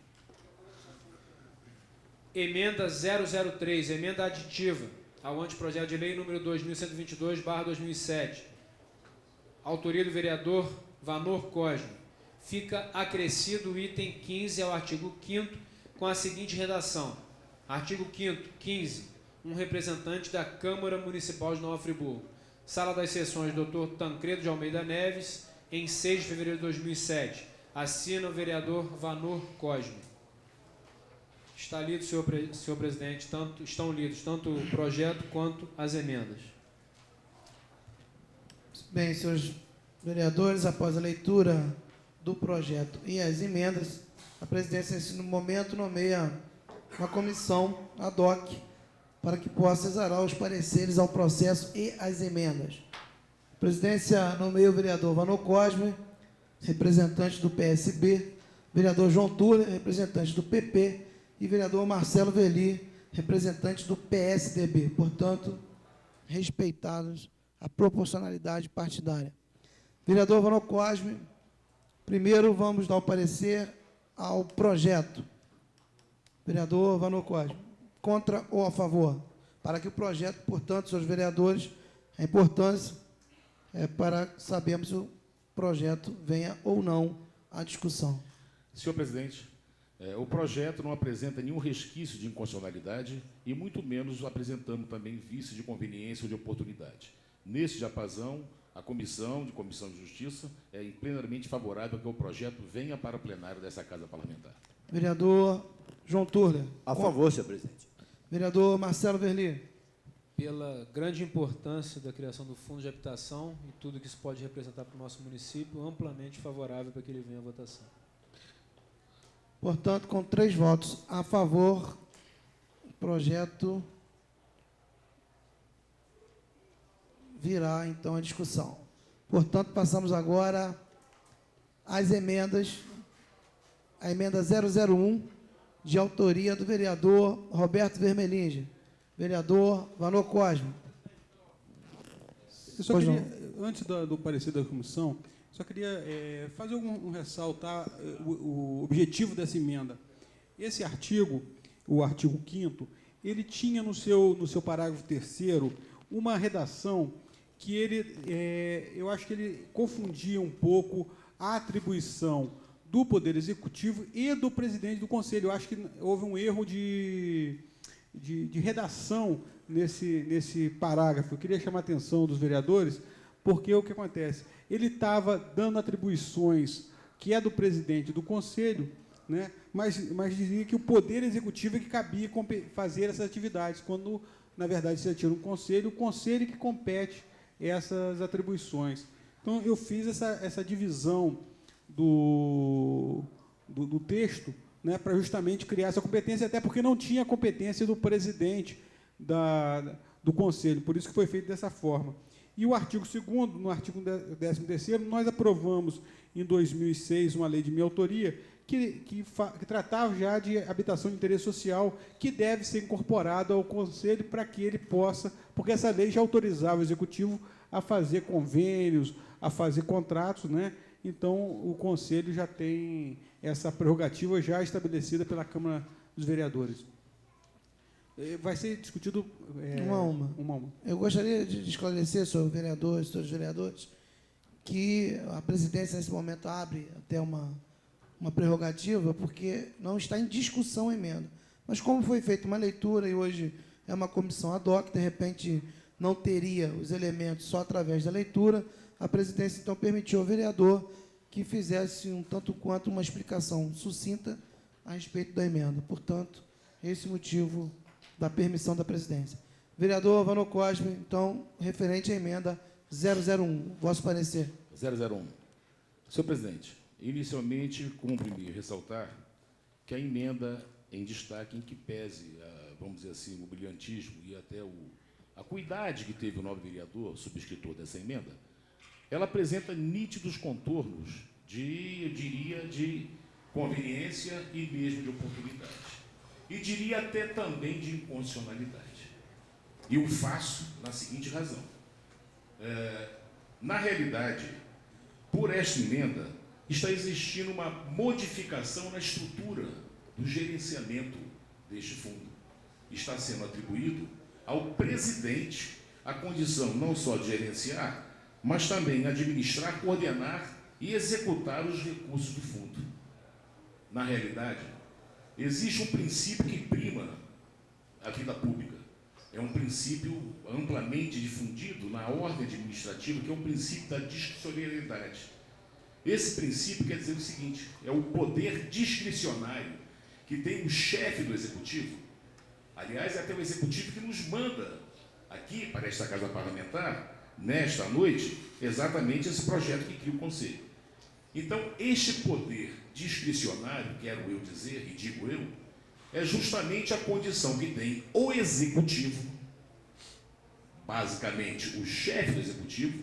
Emenda 003, emenda aditiva ao anteprojeto de lei número 2122/2007. Autoria do vereador Vanor Cosme. Fica acrescido o item 15 ao artigo 5º com a seguinte redação. Artigo 5º, 15. Um representante da Câmara Municipal de Nova Friburgo. Sala das Sessões, Dr. Tancredo de Almeida Neves, em 6 de fevereiro de 2007. Assina o vereador Vanor Cosme. Está lido, senhor presidente, estão lidos tanto o projeto quanto as emendas. Bem, senhores vereadores, após a leitura do projeto e as emendas, a presidência, nesse momento, nomeia uma comissão ad hoc para que possa exarar os pareceres ao processo e às emendas. A presidência nomeia o vereador Vanor Cosme, representante do PSB, vereador João Turner, representante do PP, e vereador Marcelo Verli, representante do PSDB. Portanto, respeitados a proporcionalidade partidária. Vereador Vanor Cosme, primeiro vamos dar o parecer ao projeto. Vereador Vanor Cosme, contra ou a favor? Para que o projeto, portanto, senhores vereadores, a importância é para sabermos se o projeto venha ou não à discussão. Senhor presidente, o projeto não apresenta nenhum resquício de inconstitucionalidade e muito menos apresentando também vício de conveniência ou de oportunidade. Nesse diapasão, a Comissão de Justiça é plenamente favorável a que o projeto venha para o plenário dessa Casa Parlamentar. Vereador João Turner. A favor, senhor presidente. Vereador Marcelo Verli. Pela grande importância da criação do Fundo de Habitação e tudo que isso pode representar para o nosso município, amplamente favorável para que ele venha à votação. Portanto, com 3 votos a favor, o projeto virá, então, à discussão. Portanto, passamos agora às emendas. A emenda 001, de autoria do vereador Roberto Vermelinger. Vereador Vanor Cosme. Eu só queria, antes do parecer da comissão, só queria fazer ressaltar o objetivo dessa emenda. Esse artigo, o artigo 5º, ele tinha no seu parágrafo 3º uma redação que eu acho que ele confundia um pouco a atribuição do Poder Executivo e do presidente do Conselho. Eu acho que houve um erro de redação nesse parágrafo. Eu queria chamar a atenção dos vereadores, porque o que acontece? Ele estava dando atribuições que é do presidente do Conselho, né, mas dizia que o Poder Executivo é que cabia fazer essas atividades, quando, na verdade, se atira um conselho, o Conselho que compete essas atribuições. Então, eu fiz essa divisão do texto, né, para justamente criar essa competência, até porque não tinha a competência do presidente do Conselho, por isso que foi feito dessa forma. E o artigo 2º, no artigo 13º, nós aprovamos, em 2006, uma lei de minha autoria, que tratava já de habitação de interesse social, que deve ser incorporado ao Conselho para que ele possa, porque essa lei já autorizava o Executivo a fazer convênios, a fazer contratos, né? Então, o Conselho já tem essa prerrogativa já estabelecida pela Câmara dos Vereadores. Vai ser discutido uma a uma. Eu gostaria de esclarecer, senhor vereador, senhores vereadores, que a presidência, nesse momento, abre até uma prerrogativa, porque não está em discussão a emenda. Mas, como foi feita uma leitura e hoje é uma comissão ad hoc, de repente não teria os elementos só através da leitura, a presidência, então, permitiu ao vereador que fizesse um tanto quanto uma explicação sucinta a respeito da emenda. Portanto, esse motivo da permissão da presidência. Vereador Vano Cosme, então, referente à emenda 001. Vosso parecer. 001. Senhor presidente, inicialmente, cumpre-me ressaltar que a emenda em destaque, em que pese, vamos dizer assim, o brilhantismo e até a cuidade que teve o nobre vereador, subscritor dessa emenda, ela apresenta nítidos contornos eu diria, de conveniência e mesmo de oportunidade. E diria até também de inconstitucionalidade. E o faço na seguinte razão. Na realidade, por esta emenda, está existindo uma modificação na estrutura do gerenciamento deste fundo. Está sendo atribuído ao presidente a condição não só de gerenciar, mas também administrar, coordenar e executar os recursos do fundo. Na realidade, existe um princípio que prima a vida pública. É um princípio amplamente difundido na ordem administrativa, que é o princípio da discricionariedade. Esse princípio quer dizer o seguinte: é o poder discricionário que tem o chefe do Executivo. Aliás, é até o Executivo que nos manda aqui, para esta Casa Parlamentar, nesta noite, exatamente esse projeto que cria o Conselho. Então, este poder discricionário, quero eu dizer, e digo eu, é justamente a condição que tem o Executivo, basicamente o chefe do Executivo,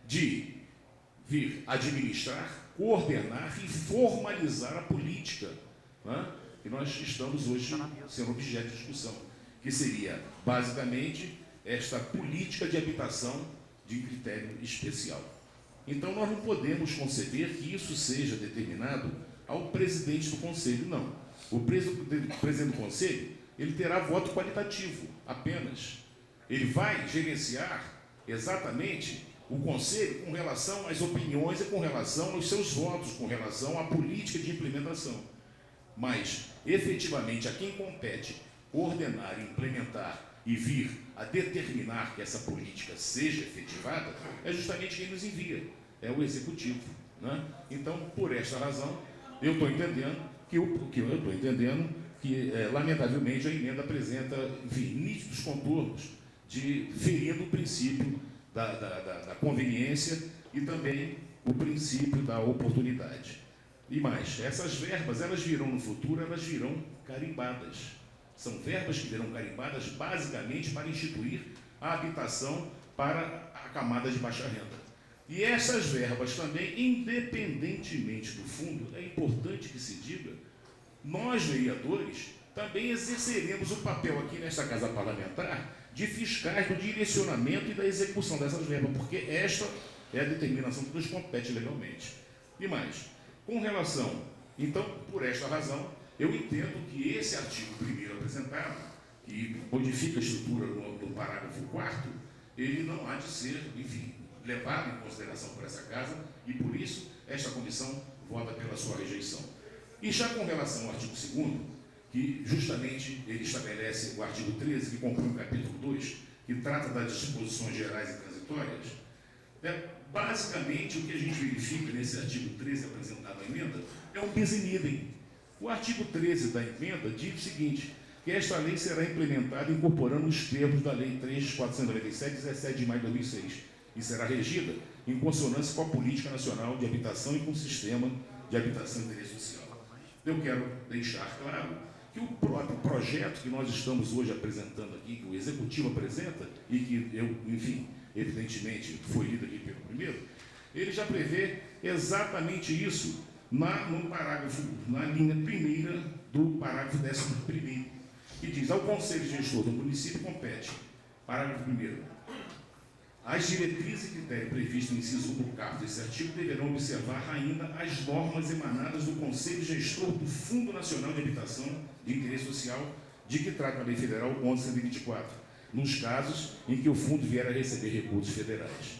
de vir administrar, coordenar e formalizar a política, né, que nós estamos hoje sendo objeto de discussão, que seria, basicamente, esta política de habitação de critério especial. Então, nós não podemos conceber que isso seja determinado ao presidente do Conselho, não. O presidente do Conselho, ele terá voto qualitativo, apenas. Ele vai gerenciar exatamente o Conselho com relação às opiniões e com relação aos seus votos, com relação à política de implementação. Mas, efetivamente, a quem compete coordenar, implementar e vir a determinar que essa política seja efetivada, é justamente quem nos envia, é o Executivo, né? Então, por esta razão, eu estou entendendo que, lamentavelmente, a emenda apresenta, enfim, nítidos contornos de ferindo o princípio da conveniência e também o princípio da oportunidade. E mais, essas verbas, elas virão no futuro, elas virão carimbadas. São verbas que virão carimbadas basicamente para instituir a habitação para a camada de baixa renda. E essas verbas também, independentemente do fundo, é importante que se diga, nós, vereadores, também exerceremos o papel aqui nesta Casa Parlamentar de fiscais do direcionamento e da execução dessas verbas, porque esta é a determinação que nos compete legalmente. E mais, com relação, então, por esta razão, eu entendo que esse artigo primeiro apresentado, que modifica a estrutura do parágrafo 4º, ele não há de ser, enfim, levado em consideração por essa Casa, e por isso esta comissão vota pela sua rejeição. E já com relação ao artigo 2º, que justamente ele estabelece o artigo 13, que compõe o capítulo 2, que trata das disposições gerais e transitórias, basicamente o que a gente verifica nesse artigo 13 apresentado à emenda é um bis in idem. O artigo 13 da emenda diz o seguinte, que esta lei será implementada incorporando os termos da Lei 3.497, 17 de maio de 2006, e será regida em consonância com a Política Nacional de Habitação e com o Sistema de Habitação e Interesse Social. Eu quero deixar claro que o próprio projeto que nós estamos hoje apresentando aqui, que o Executivo apresenta, e que eu, enfim, evidentemente foi lido aqui pelo primeiro, ele já prevê exatamente isso no parágrafo, na linha primeira do parágrafo 11º, que diz, ao Conselho Gestor do município compete, parágrafo 1º, as diretrizes e critérios previstos no inciso 1 do caput desse artigo deverão observar ainda as normas emanadas do Conselho Gestor do Fundo Nacional de Habitação de Interesse Social, de que trata a Lei Federal 11.124, nos casos em que o fundo vier a receber recursos federais.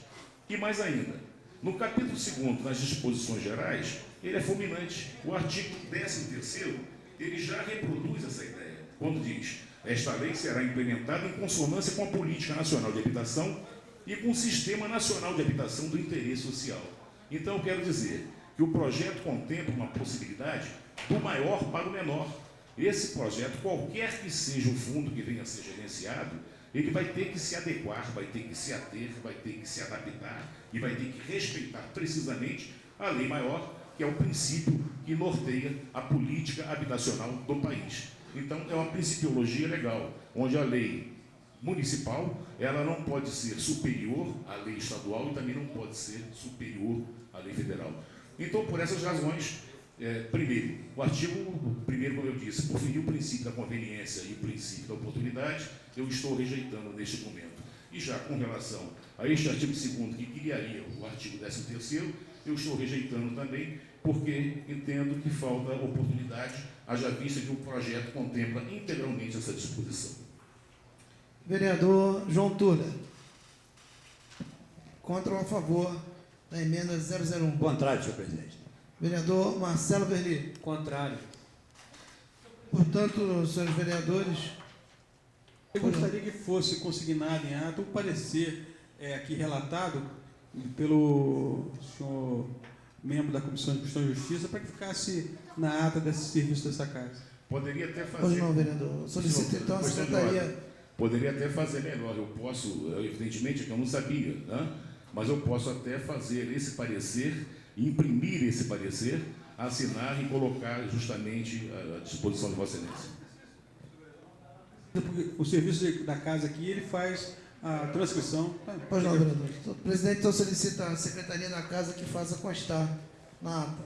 E mais ainda, no capítulo 2º, nas disposições gerais, ele é fulminante. O artigo 13º, ele já reproduz essa ideia, quando diz, esta lei será implementada em consonância com a Política Nacional de Habitação e com o Sistema Nacional de Habitação do Interesse Social. Então, eu quero dizer que o projeto contempla uma possibilidade do maior para o menor. Esse projeto, qualquer que seja o fundo que venha a ser gerenciado, ele vai ter que se adequar, vai ter que se ater, vai ter que se adaptar e vai ter que respeitar precisamente a lei maior, que é o princípio que norteia a política habitacional do país. Então, é uma principiologia legal, onde a lei municipal, ela não pode ser superior à lei estadual e também não pode ser superior à lei federal. Então, por essas razões, primeiro, o artigo 1º, como eu disse, por ferir o princípio da conveniência e o princípio da oportunidade, eu estou rejeitando neste momento. E já com relação a este artigo 2º, que criaria o artigo 13º, eu estou rejeitando também, porque entendo que falta oportunidade, haja vista que o projeto contempla integralmente essa disposição. Vereador João Turra. Contra ou a favor da emenda 001? Contrário, senhor presidente. Vereador Marcelo Verli. Contrário. Portanto, senhores vereadores, Eu gostaria que fosse consignado em ato o parecer aqui relatado pelo senhor membro da Comissão de Constituição e Justiça, para que ficasse na ata desse serviço dessa Casa. Poderia até fazer... Pois não, vereador. Solicito então a secretaria... Poderia até fazer melhor. Eu posso, evidentemente, que eu não sabia, né? Mas eu posso até fazer esse parecer, imprimir esse parecer, assinar e colocar justamente à disposição de Vossa Excelência. O serviço da Casa aqui, ele faz a transcrição. Pois não, vereador. O presidente então solicita a secretaria da Casa que faça constar na ata.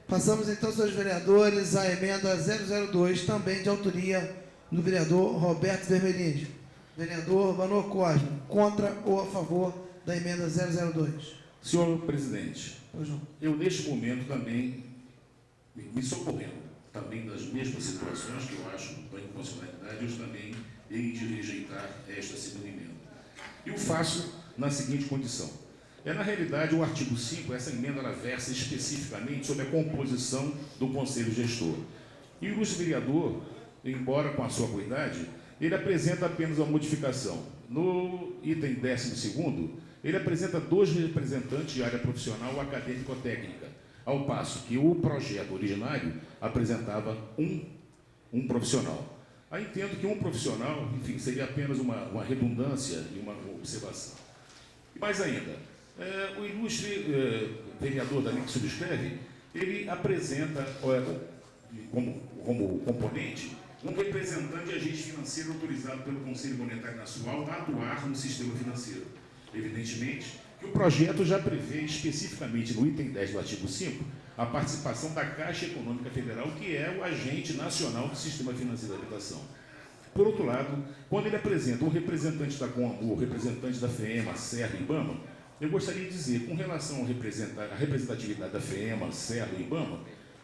Passamos então, senhores vereadores, à emenda 002, também de autoria do vereador Roberto Vermelhinho. Vereador Vanor Cosme, contra ou a favor da emenda 002? Senhor presidente, Pois não. eu neste momento também, me socorrendo também das mesmas situações que eu acho da inconstitucionalidade, eu também hei de rejeitar esta segunda emenda. E o faço na seguinte condição. Na realidade, o artigo 5, essa emenda, ela versa especificamente sobre a composição do Conselho Gestor. E o ilustre vereador, embora com a sua cuidade, ele apresenta apenas uma modificação. No item 12º, ele apresenta 2 representantes de área profissional ou acadêmico-técnica, ao passo que o projeto originário apresentava um profissional. Aí entendo que um profissional, enfim, seria apenas uma redundância e uma observação. E mais ainda, o ilustre vereador da lei que subscreve, ele apresenta como componente um representante de agente financeiro autorizado pelo Conselho Monetário Nacional a atuar no sistema financeiro. Evidentemente que o projeto já prevê especificamente no item 10 do artigo 5 a participação da Caixa Econômica Federal, que é o agente nacional do sistema financeiro da habitação. Por outro lado, quando ele apresenta um representante da CONAMU, o representante da FEMA, Serra e IBAMA, eu gostaria de dizer, com relação à representatividade da FEMA, Serra e IBAMA,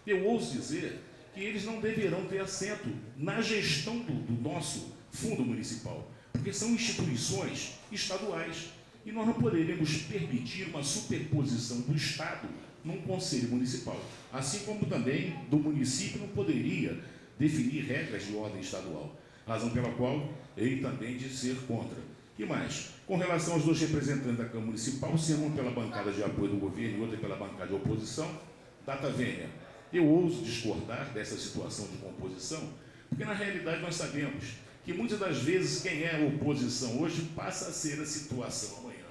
eu ouso dizer que eles não deverão ter assento na gestão do nosso fundo municipal, porque são instituições estaduais e nós não poderemos permitir uma superposição do Estado num conselho municipal, assim como também do município não poderia definir regras de ordem estadual, razão pela qual ele também de ser contra. E mais, com relação aos dois representantes da Câmara Municipal, sendo um pela bancada de apoio do governo e outro pela bancada de oposição, data vênia, eu ouso discordar dessa situação de composição, porque na realidade nós sabemos que muitas das vezes quem é oposição hoje passa a ser a situação amanhã,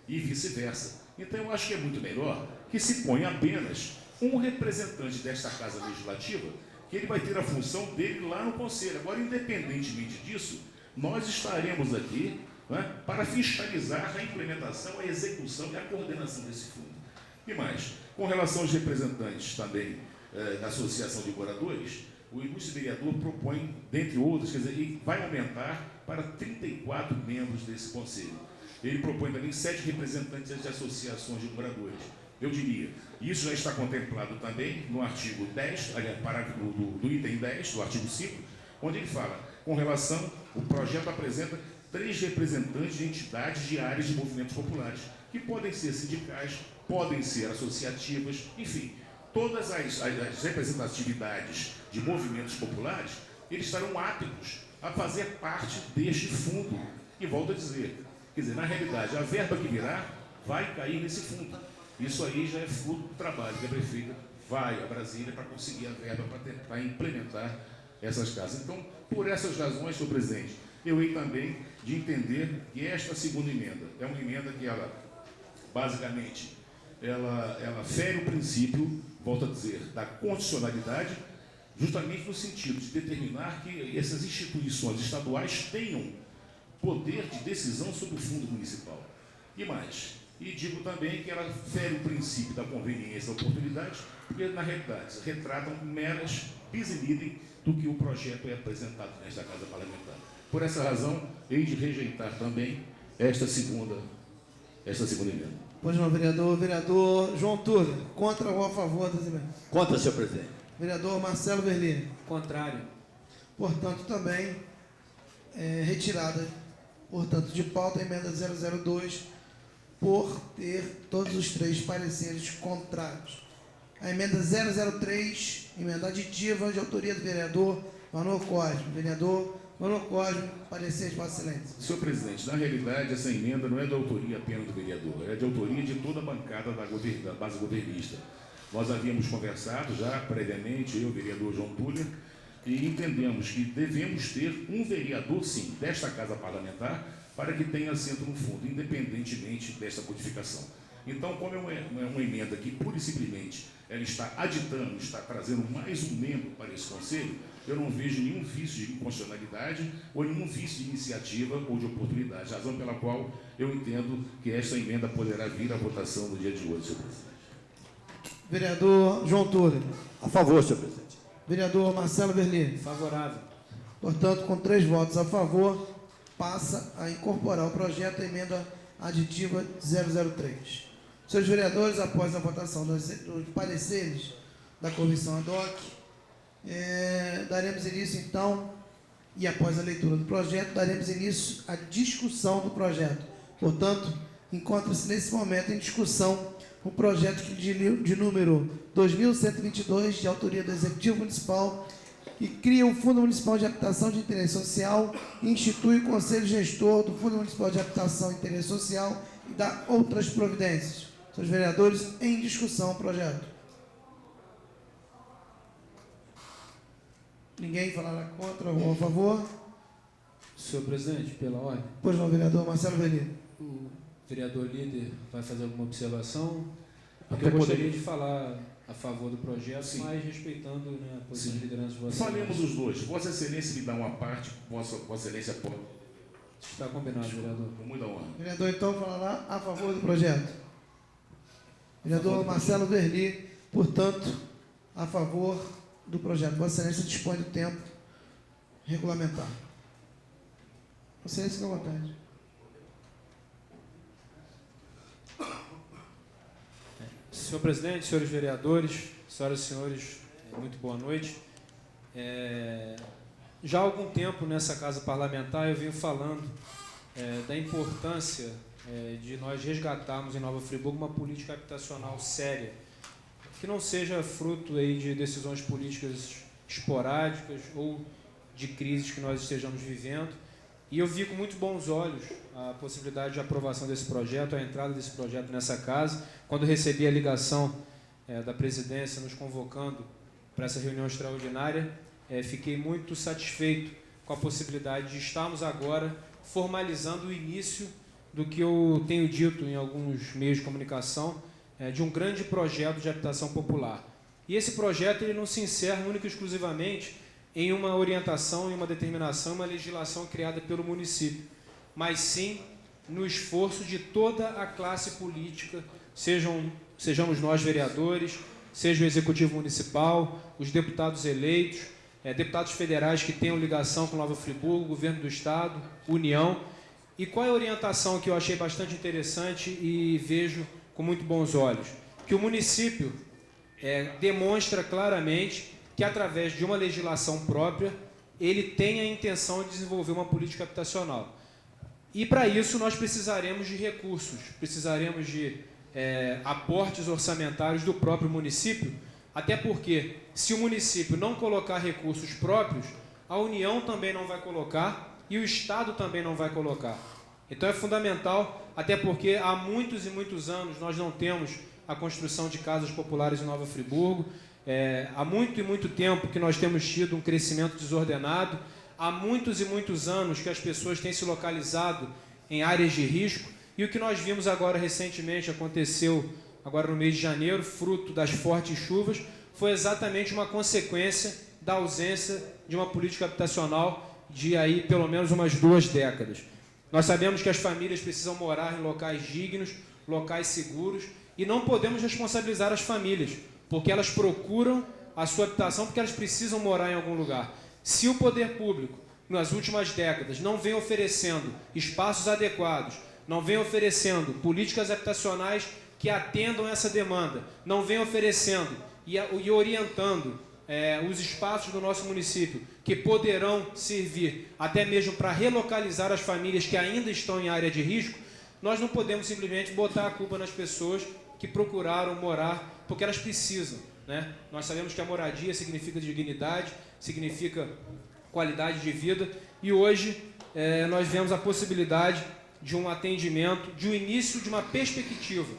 e vice-versa. Então eu acho que é muito melhor que se ponha apenas um representante desta Casa Legislativa, que ele vai ter a função dele lá no Conselho. Agora, independentemente disso, nós estaremos aqui, né, para fiscalizar a implementação, a execução e a coordenação desse fundo. E mais, com relação aos representantes também da Associação de Moradores, o ilustre vereador propõe, dentre outros, quer dizer, ele vai aumentar para 34 membros desse Conselho. Ele propõe também 7 representantes de associações de moradores. Eu diria, isso já está contemplado também no artigo 10, aliás, parágrafo do item 10, do artigo 5, onde ele fala, com relação, o projeto apresenta 3 representantes de entidades de áreas de movimentos populares, que podem ser sindicais, podem ser associativas, enfim, todas as representatividades de movimentos populares, eles estarão aptos a fazer parte deste fundo. E volto a dizer, quer dizer, na realidade, a verba que virá vai cair nesse fundo. Isso aí já é fruto do trabalho que a prefeita vai a Brasília para conseguir a verba para tentar implementar essas casas. Então, por essas razões, senhor presidente, eu hei também de entender que esta segunda emenda é uma emenda que ela, basicamente, ela fere o princípio, volto a dizer, da constitucionalidade, justamente no sentido de determinar que essas instituições estaduais tenham poder de decisão sobre o fundo municipal. E mais, e digo também que ela fere o princípio da conveniência e da oportunidade, porque, na realidade, retratam meras bis in idem do que o projeto é apresentado nesta Casa Parlamentar. Por essa razão, hei de rejeitar também esta segunda emenda. Pois não, vereador. Vereador João Turra, contra ou a favor das emendas? Contra, senhor presidente. Vereador Marcelo Verli. Contrário. Portanto, também retirada, portanto, de pauta a emenda 002, por ter todos os 3 pareceres contrários. A emenda 003, emenda aditiva, de autoria do vereador Manuel Cosme. Vereador Manuel Cosme, parecer de Vossa Excelência. Senhor presidente, na realidade, essa emenda não é de autoria apenas do vereador, é de autoria de toda a bancada da base governista. Nós havíamos conversado já previamente, eu e o vereador João Túlio, e entendemos que devemos ter um vereador, sim, desta Casa Parlamentar, para que tenha assento no fundo, independentemente desta modificação. Então, como é uma emenda que, pura e simplesmente, ela está aditando, está trazendo mais um membro para esse Conselho, eu não vejo nenhum vício de inconstitucionalidade ou nenhum vício de iniciativa ou de oportunidade, razão pela qual eu entendo que esta emenda poderá vir à votação no dia de hoje, senhor presidente. Vereador João Túlio. A favor, senhor presidente. Vereador Marcelo Verli. Favorável. Portanto, com 3 votos a favor, passa a incorporar o projeto a emenda aditiva 003. Senhores vereadores, após a votação dos pareceres da comissão ad hoc, daremos início, então, e após a leitura do projeto, daremos início à discussão do projeto. Portanto, encontra-se nesse momento em discussão o projeto de número 2122, de autoria do Executivo Municipal, que cria o Fundo Municipal de Habitação de Interesse Social e institui o Conselho Gestor do Fundo Municipal de Habitação e Interesse Social e dá outras providências. Senhores vereadores, em discussão o projeto. Ninguém falará contra ou a favor? Senhor presidente, pela ordem, Pois não, vereador Marcelo Verli. o vereador líder vai fazer alguma observação? Porque Até eu gostaria poderia. de falar a favor do projeto, Sim. mas respeitando, né, a posição Sim. de liderança de Vossa Falemos Excelência. os dois. Vossa Excelência me dá uma parte, Vossa Excelência pode. Está combinado, vereador. Com muita honra. Vereador, então, falará a favor do projeto. Vereador Marcelo Verli, portanto, a favor do projeto. Vossa Excelência dispõe do tempo regulamentar. Vossa Excelência, fica à vontade. Senhor presidente, senhores vereadores, senhoras e senhores, muito boa noite. já há algum tempo nessa casa parlamentar eu venho falando da importância de nós resgatarmos em Nova Friburgo uma política habitacional séria, que não seja fruto aí de decisões políticas esporádicas ou de crises que nós estejamos vivendo. E eu vi com muito bons olhos a possibilidade de aprovação desse projeto, a entrada desse projeto nessa casa. Quando recebi a ligação da presidência nos convocando para essa reunião extraordinária, fiquei muito satisfeito com a possibilidade de estarmos agora formalizando o início do que eu tenho dito em alguns meios de comunicação, de um grande projeto de habitação popular. E esse projeto ele não se encerra única e exclusivamente em uma orientação, em uma determinação, uma legislação criada pelo município, mas sim no esforço de toda a classe política, sejamos nós vereadores, seja o Executivo Municipal, os deputados eleitos, deputados federais que tenham ligação com Nova Friburgo, Governo do Estado, União. E qual é a orientação que eu achei bastante interessante e vejo com muito bons olhos? Que o município demonstra claramente que, através de uma legislação própria, ele tem a intenção de desenvolver uma política habitacional. E, para isso, nós precisaremos de recursos, precisaremos de aportes orçamentários do próprio município, até porque, se o município não colocar recursos próprios, a União também não vai colocar e o Estado também não vai colocar. Então, é fundamental, até porque há muitos e muitos anos nós não temos a construção de casas populares em Nova Friburgo. Há muito e muito tempo que nós temos tido um crescimento desordenado, há muitos e muitos anos que as pessoas têm se localizado em áreas de risco, e o que nós vimos agora recentemente, aconteceu agora no mês de janeiro, fruto das fortes chuvas, foi exatamente uma consequência da ausência de uma política habitacional de aí pelo menos umas 2 décadas. Nós sabemos que as famílias precisam morar em locais dignos, locais seguros, e não podemos responsabilizar as famílias, porque elas procuram a sua habitação porque elas precisam morar em algum lugar. Se o poder público, nas últimas décadas, não vem oferecendo espaços adequados, não vem oferecendo políticas habitacionais que atendam essa demanda, não vem oferecendo e orientando os espaços do nosso município que poderão servir até mesmo para relocalizar as famílias que ainda estão em área de risco, nós não podemos simplesmente botar a culpa nas pessoas que procuraram morar porque elas precisam, né? Nós sabemos que a moradia significa dignidade, significa qualidade de vida, e hoje nós vemos a possibilidade de um atendimento, de um início de uma perspectiva.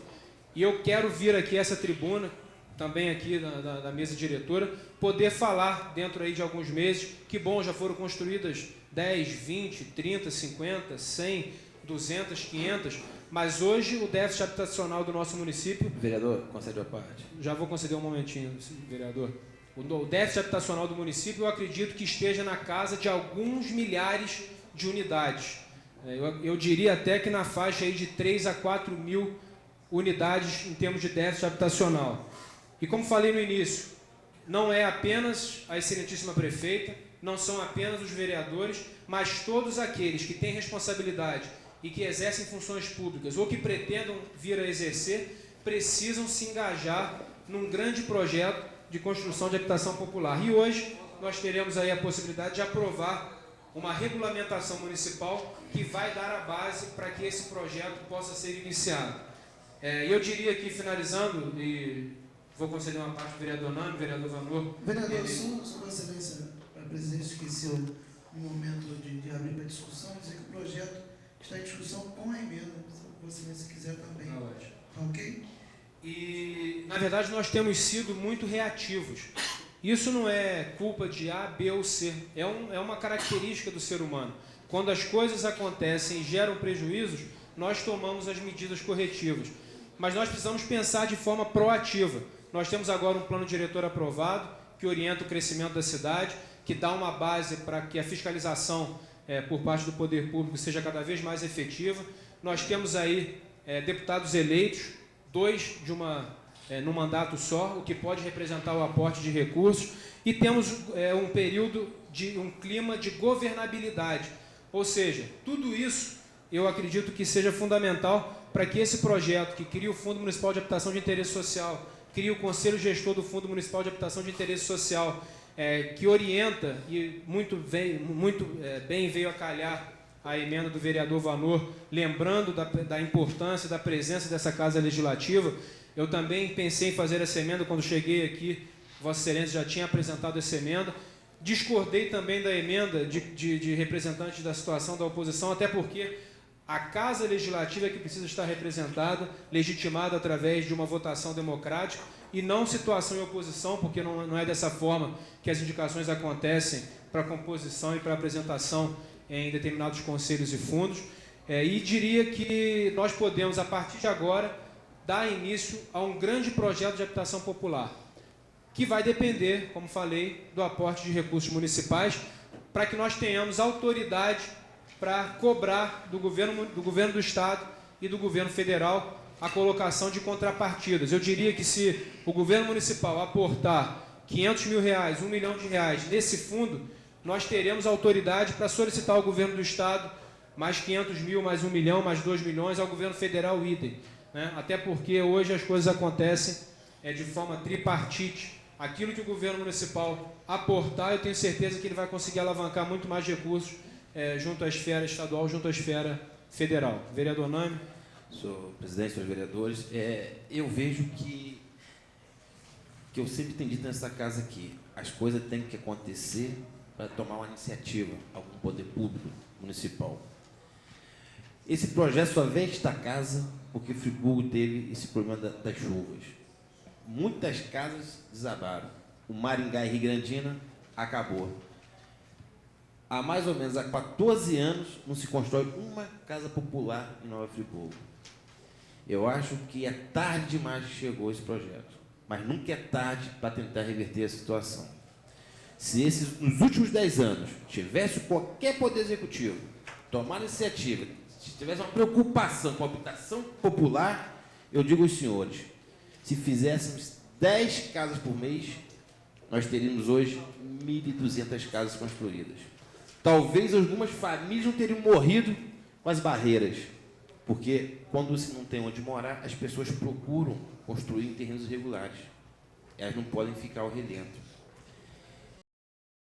E eu quero vir aqui a essa tribuna, também aqui da mesa diretora, poder falar dentro aí de alguns meses, que bom, já foram construídas 10, 20, 30, 50, 100, 200, 500, mas hoje o déficit habitacional do nosso município... Vereador, concede a parte. Já vou conceder um momentinho, vereador. O déficit habitacional do município, eu acredito que esteja na casa de alguns milhares de unidades. Eu diria até que na faixa aí de 3 a 4 mil unidades em termos de déficit habitacional. E como falei no início, não é apenas a excelentíssima prefeita, não são apenas os vereadores, mas todos aqueles que têm responsabilidade e que exercem funções públicas ou que pretendam vir a exercer, precisam se engajar num grande projeto de construção de habitação popular. E hoje nós teremos aí a possibilidade de aprovar uma regulamentação municipal que vai dar a base para que esse projeto possa ser iniciado. Eu diria aqui, finalizando, e vou conceder uma parte do vereador Nani, vereador Vanor. Vereador, Sua Excelência, a presidente esqueceu no momento de abrir para discussão, dizer que o projeto está em discussão com a emenda, se Vossa Excelência quiser também. Tá ok? E, na verdade, nós temos sido muito reativos. Isso não é culpa de A, B ou C. É uma característica do ser humano. Quando as coisas acontecem e geram prejuízos, nós tomamos as medidas corretivas. Mas nós precisamos pensar de forma proativa. Nós temos agora um plano diretor aprovado, que orienta o crescimento da cidade, que dá uma base para que a fiscalização por parte do poder público seja cada vez mais efetiva. Nós temos aí deputados eleitos, 2 num mandato só, o que pode representar o aporte de recursos, e temos um período um clima de governabilidade. Ou seja, tudo isso eu acredito que seja fundamental para que esse projeto, que cria o Fundo Municipal de Habitação de Interesse Social, cria o Conselho Gestor do Fundo Municipal de Habitação de Interesse Social, que orienta, e muito bem veio a calhar a emenda do vereador Vanor, lembrando da importância da presença dessa Casa Legislativa. Eu também pensei em fazer essa emenda quando cheguei aqui, Vossa Excelência já tinha apresentado essa emenda. Discordei também da emenda de representantes da situação da oposição, até porque a Casa Legislativa é que precisa estar representada, legitimada através de uma votação democrática, e não situação em oposição, porque não é dessa forma que as indicações acontecem para composição e para apresentação em determinados conselhos e fundos. E diria que nós podemos, a partir de agora, dar início a um grande projeto de habitação popular, que vai depender, como falei, do aporte de recursos municipais, para que nós tenhamos autoridade para cobrar do governo do Estado e do governo federal a colocação de contrapartidas. Eu diria que se o governo municipal aportar R$500 mil, R$1 milhão nesse fundo, nós teremos autoridade para solicitar ao governo do Estado mais 500 mil, mais 1 milhão, mais 2 milhões, ao governo federal idem, né? Até porque hoje as coisas acontecem de forma tripartite. Aquilo que o governo municipal aportar, eu tenho certeza que ele vai conseguir alavancar muito mais recursos junto à esfera estadual, junto à esfera federal. Vereador Nami. Senhor presidente, senhores vereadores, eu vejo que eu sempre tenho dito nessa casa aqui, as coisas têm que acontecer para tomar uma iniciativa, algum poder público municipal. Esse projeto só vem a esta casa porque Friburgo teve esse problema das chuvas. Muitas casas desabaram. O Maringá e Rio Grandina acabou. Há mais ou menos 14 anos não se constrói uma casa popular em Nova Friburgo. Eu acho que é tarde demais que chegou esse projeto, mas nunca é tarde para tentar reverter a situação. Se nos últimos 10 anos tivesse qualquer poder executivo tomar iniciativa, se tivesse uma preocupação com a habitação popular, eu digo aos senhores, se fizéssemos 10 casas por mês, nós teríamos hoje 1.200 casas construídas. Talvez algumas famílias não teriam morrido com as barreiras, porque quando se não tem onde morar, as pessoas procuram construir em terrenos irregulares. Elas não podem ficar ao relento.